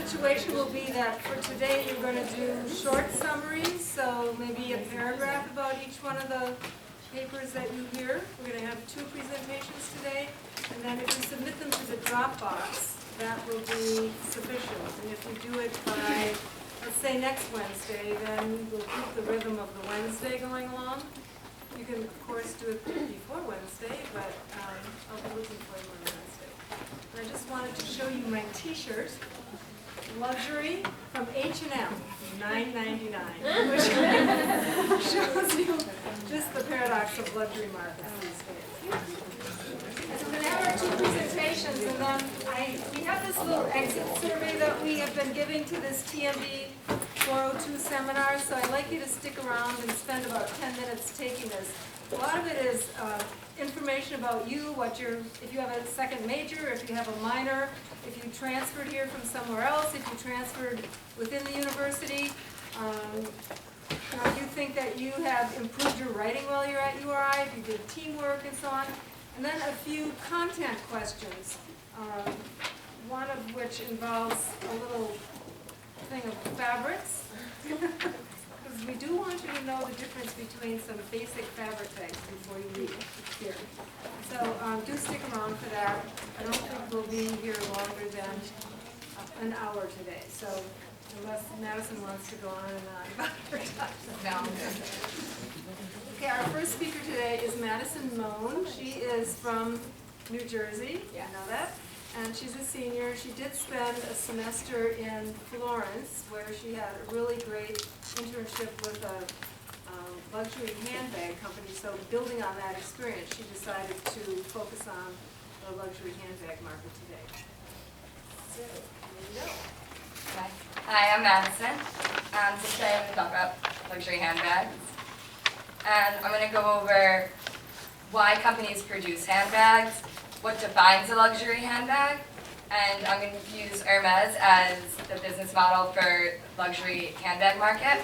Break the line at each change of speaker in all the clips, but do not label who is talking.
situation will be that for today you're going to do short summaries, so maybe a paragraph about each one of the papers that you hear. We're going to have 2 presentations today, and then if you submit them to the Dropbox, that will be sufficient. And if you do it by, let's say, next Wednesday, then we'll keep the rhythm of the Wednesday going along. You can, of course, do it before Wednesday, but I'll be looking for you on Wednesday. And I just wanted to show you my T-shirt, Luxury from H&M, $9.99, which shows you just the paradox of luxury markets these days. So we're going to have our 2 presentations, and then we have this little exit survey that we have been giving to this TMD402 seminar, so I'd like you to stick around and spend about 10 minutes taking this. A lot of it is information about you, if you have a second major, if you have a minor, if you transferred here from somewhere else, if you transferred within the university, if you think that you have improved your writing while you're at URI, if you did teamwork and so on. And then a few content questions, one of which involves a little thing of fabrics. Because we do want you to know the difference between some basic fabric tags before you leave here. So do stick around for that. I don't think we'll be here longer than an hour today. So unless Madison wants to go on and on about her time. Okay, our first speaker today is Madison Mone. She is from New Jersey. Yeah. You know that? And she's a senior. She did spend a semester in Florence, where she had a really great internship with a luxury handbag company. So building on that experience, she decided to focus on the luxury handbag market today. So, there you go.
Hi, I'm Madison. So today I'm going to talk about luxury handbags. And I'm going to go over why companies produce handbags, what defines a luxury handbag, and I'm going to use Hermes as the business model for luxury handbag market.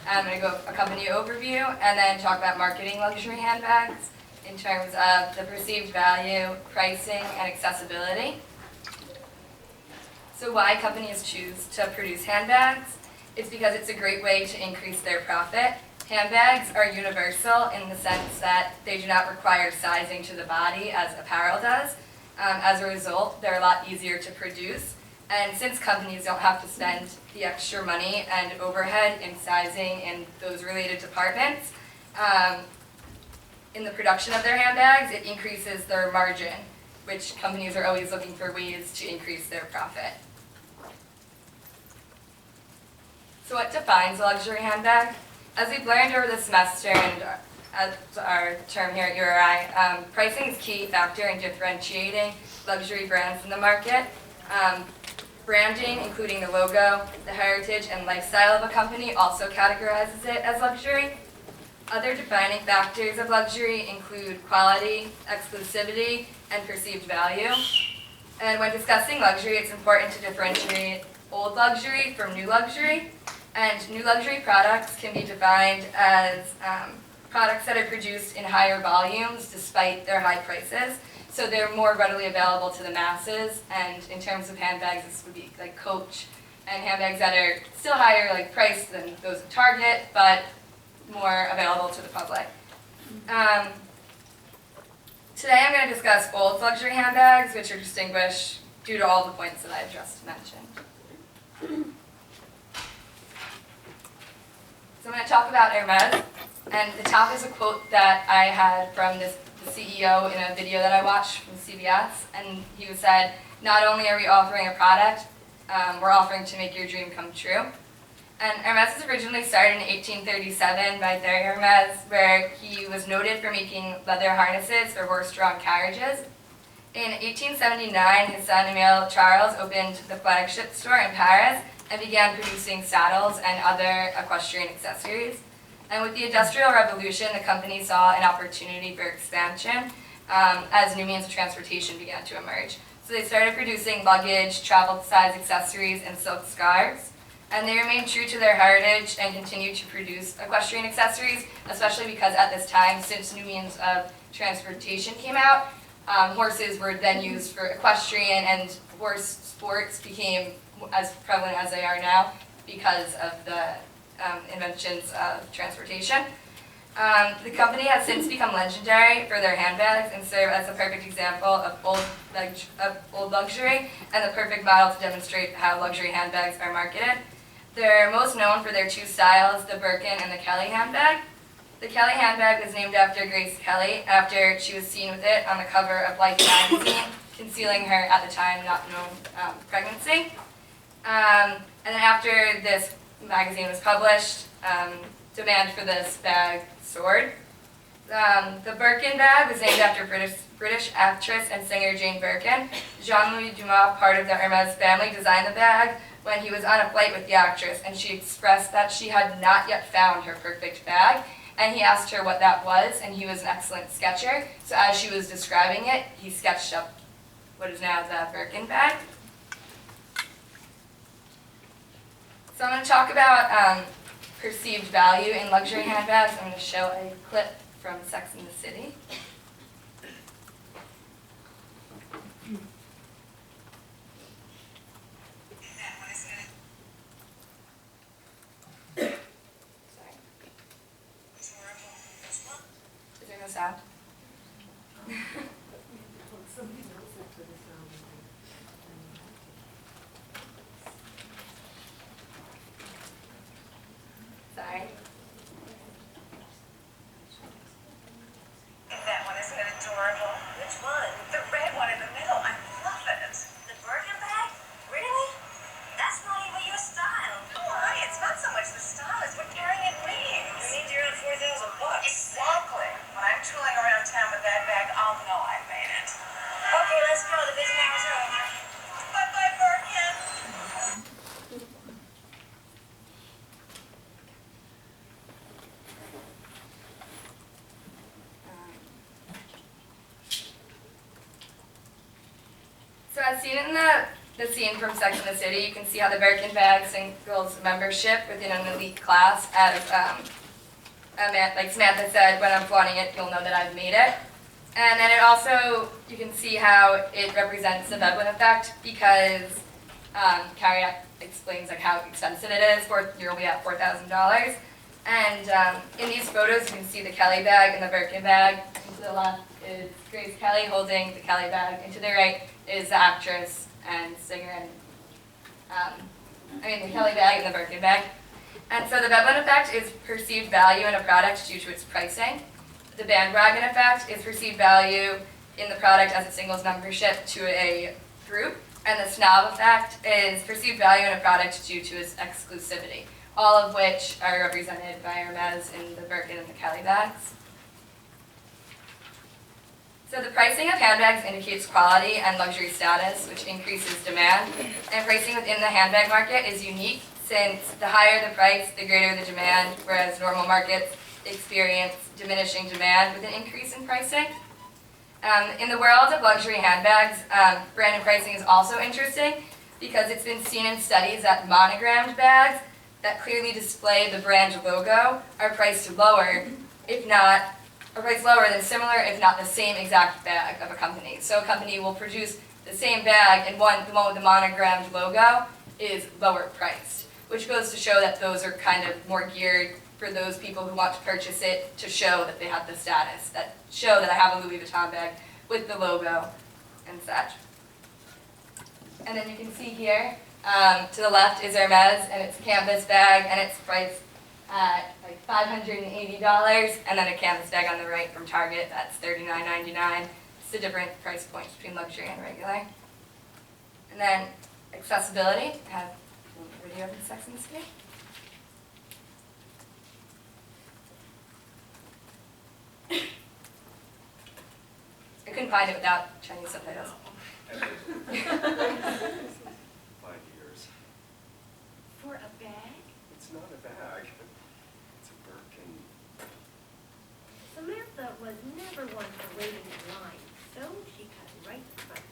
I'm going to go a company overview and then talk about marketing luxury handbags in terms of the perceived value, pricing, and accessibility. So why companies choose to produce handbags? It's because it's a great way to increase their profit. Handbags are universal in the sense that they do not require sizing to the body as apparel does. As a result, they're a lot easier to produce. And since companies don't have to spend the extra money and overhead in sizing in those related departments, in the production of their handbags, it increases their margin, which companies are always looking for ways to increase their profit. So what defines a luxury handbag? As we've learned over the semester and as our term here at URI, pricing is a key factor in differentiating luxury brands in the market. Branding, including the logo, the heritage, and lifestyle of a company also categorizes it as luxury. Other defining factors of luxury include quality, exclusivity, and perceived value. And when discussing luxury, it's important to differentiate old luxury from new luxury. And new luxury products can be defined as products that are produced in higher volumes despite their high prices. So they're more readily available to the masses. And in terms of handbags, this would be like Coach and handbags that are still higher priced than those at Target, but more available to the public. Today I'm going to discuss old luxury handbags, which are distinguished due to all the points that I just mentioned. So I'm going to talk about Hermes, and the top is a quote that I had from the CEO in a video that I watched from CBS, and he said, "Not only are we offering a product, we're offering to make your dream come true." And Hermes was originally started in 1837 by Thierry Hermes, where he was noted for making leather harnesses for horse-drawn carriages. In 1879, his son Emile Charles opened the flagship store in Paris and began producing saddles and other equestrian accessories. And with the Industrial Revolution, the company saw an opportunity for expansion as new means of transportation began to emerge. So they started producing luggage, travel-size accessories, and silk scarves. And they remained true to their heritage and continued to produce equestrian accessories, especially because at this time, since new means of transportation came out, horses were then used for equestrian and before sports became as prevalent as they are now because of the inventions of transportation. The company has since become legendary for their handbags and serve as a perfect example of old luxury and the perfect model to demonstrate how luxury handbags are marketed. They're most known for their two styles, the Birkin and the Kelly handbag. The Kelly handbag was named after Grace Kelly after she was seen with it on the cover of Life magazine, concealing her, at the time, not known pregnancy. And then after this magazine was published, demand for this bag soared. The Birkin bag was named after British actress and singer Jane Birkin. Jean-Louis Dumas, part of the Hermes family, designed the bag when he was on a flight with the actress, and she expressed that she had not yet found her perfect bag, and he asked her what that was, and he was an excellent sketcher. So as she was describing it, he sketched up what is now the Birkin bag. So I'm going to talk about perceived value in luxury handbags. I'm going to show a clip from Sex and the City. Sorry. Is there no sound? Sorry.
That one, isn't it adorable? Which one? The red one in the middle. I love it. The Birkin bag? Really? That's not even your style. Why? It's not so much the style as what carrying it means. It means you're on $4,000. Exactly. When I'm tooling around town with that bag, I'll know I made it. Okay, let's go. The business hour's over. Bye-bye, Birkin.
So as seen in the scene from Sex and the City, you can see how the Birkin bag singles membership within an elite class. As like Samantha said, when I'm flaunting it, you'll know that I've made it. And then it also, you can see how it represents the Veblen effect because Carrie explains like how expensive it is. You're only at $4,000. And in these photos, you can see the Kelly bag and the Birkin bag. And to the left is Grace Kelly holding the Kelly bag, and to the right is the actress and singer, and the Kelly bag and the Birkin bag. And so the Veblen effect is perceived value in a product due to its pricing. The bandwagon effect is perceived value in the product as it singles membership to a group. And the snob effect is perceived value in a product due to its exclusivity, all of which are represented by Hermes in the Birkin and the Kelly bags. So the pricing of handbags indicates quality and luxury status, which increases demand. And pricing within the handbag market is unique, since the higher the price, the greater the demand, whereas normal markets experience diminishing demand with an increase in pricing. In the world of luxury handbags, brand and pricing is also interesting because it's been seen in studies that monogrammed bags that clearly display the brand logo are priced lower, than similar, if not the same exact bag of a company. So a company will produce the same bag, and the one with the monogrammed logo is lower priced, which goes to show that those are kind of more geared for those people who want to purchase it to show that they have the status, that show that I have a Louis Vuitton bag with the logo and such. And then you can see here, to the left is Hermes, and it's a canvas bag, and it's priced at like $580, and then a canvas bag on the right from Target, that's $39.99. It's a different price point between luxury and regular. And then accessibility, I have a video of the Sex and the City. I couldn't find it without Chinese subtitles.
5 years.
For a bag?
It's not a bag. It's a Birkin.
Samantha was never one for waiting in line, so she cut right in front.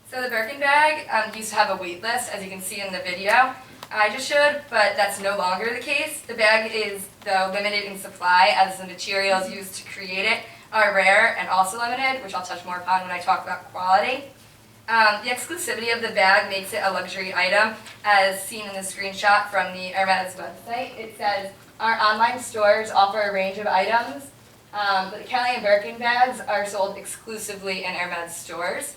So the Birkin bag used to have a wait list, as you can see in the video. I just showed, but that's no longer the case. The bag is, though, limited in supply as the materials used to create it are rare and also limited, which I'll touch more upon when I talk about quality. The exclusivity of the bag makes it a luxury item, as seen in the screenshot from the Hermes website. It says, our online stores offer a range of items, but the Kelly and Birkin bags are sold exclusively in Hermes stores.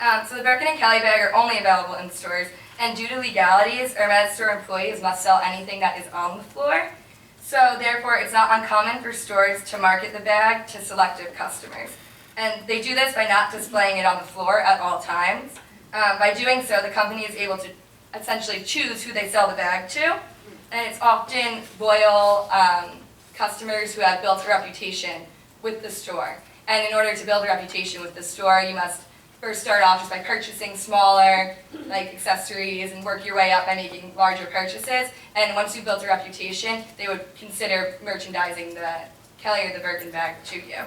So the Birkin and Kelly bag are only available in stores, and due to legalities, Hermes store employees must sell anything that is on the floor. So therefore, it's not uncommon for stores to market the bag to selective customers. And they do this by not displaying it on the floor at all times. By doing so, the company is able to essentially choose who they sell the bag to, and it's often loyal customers who have built a reputation with the store. And in order to build a reputation with the store, you must first start off just by purchasing smaller accessories and work your way up by making larger purchases. And once you've built a reputation, they would consider merchandising the Kelly or the Birkin bag to you.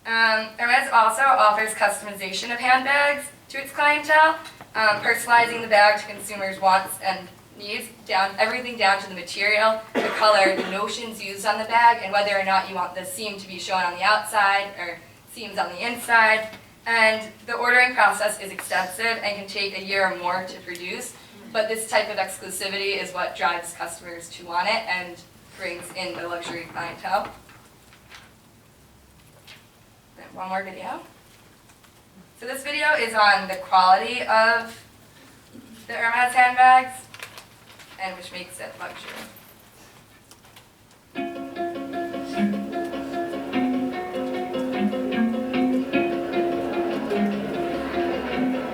Hermes also offers customization of handbags to its clientele, personalizing the bag to consumers' wants and needs, everything down to the material, the color, the notions used on the bag, and whether or not you want the seam to be shown on the outside or seams on the inside. And the ordering process is extensive and can take a year or more to produce, but this type of exclusivity is what drives customers to want it and brings in the luxury clientele. And one more video. So this video is on the quality of the Hermes handbags, and which makes it luxury.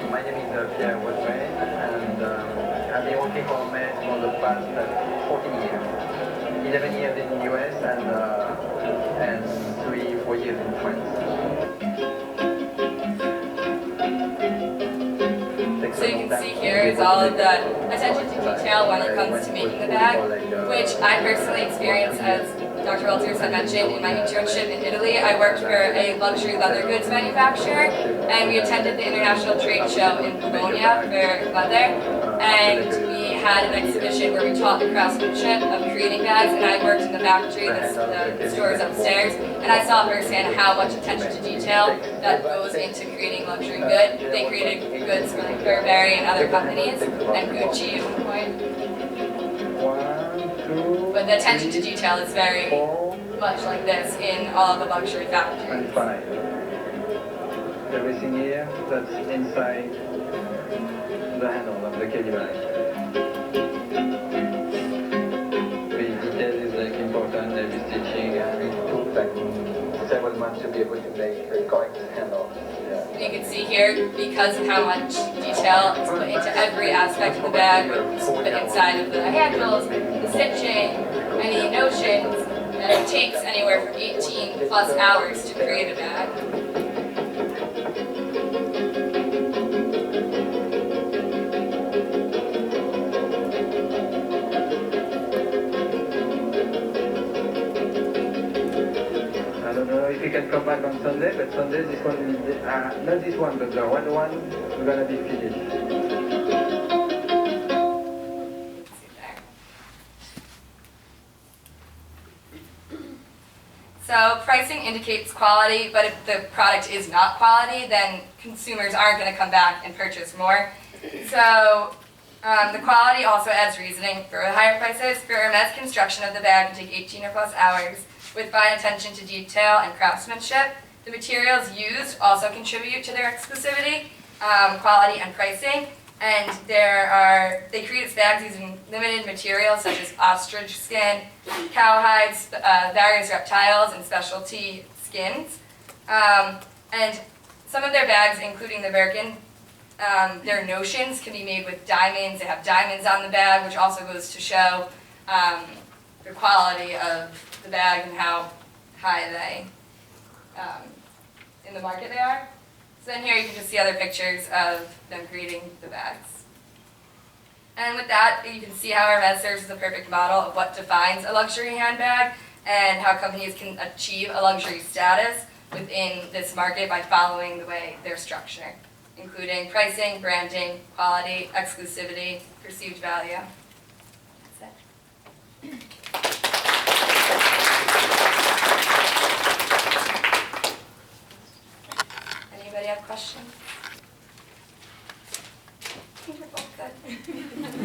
My name is Pierre Woodray, and I've been working for Hermes for the past 14 years. 11 years in the US and 3-4 years in France.
So you can see here is all of the attention to detail when it comes to making the bag, which I personally experienced, as Dr. Walters had mentioned, in my internship in Italy. I worked for a luxury leather goods manufacturer, and we attended the international trade show in Bologna for leather. And we had an exhibition where we taught the craftsmanship of creating bags, and I worked in the factory, the stores upstairs, and I saw firsthand how much attention to detail that goes into creating luxury goods. They created goods for like Burberry and other companies, and Gucci at one point. But the attention to detail is very much like this in all of the luxury factories.
Everything here that's inside the handle of the Kelly bag. The detail is important, every stitching, and it took several months to be able to make a correct handle. Yeah.
You can see here, because of how much detail is put into every aspect of the bag, put inside of the handles, the stitching, any notions, that it takes anywhere from 18 plus hours to create a bag.
I don't know if you can come back on Sunday, but Sunday this one, not this one, but the one we're gonna be finished.
So pricing indicates quality, but if the product is not quality, then consumers aren't going to come back and purchase more. So the quality also adds reasoning for higher prices. For Hermes, construction of the bag can take 18 or plus hours with fine attention to detail and craftsmanship. The materials used also contribute to their exclusivity, quality, and pricing. And they create its bags using limited materials such as ostrich skin, cowhides, various reptiles, and specialty skins. And some of their bags, including the Birkin, their notions can be made with diamonds. They have diamonds on the bag, which also goes to show the quality of the bag and how high they, in the market they are. So then here you can just see other pictures of them creating the bags. And with that, you can see how Hermes serves as a perfect model of what defines a luxury handbag and how companies can achieve a luxury status within this market by following the way they're structured. including pricing, branding, quality, exclusivity, perceived value. That's it. Anybody have questions? I think we're both good.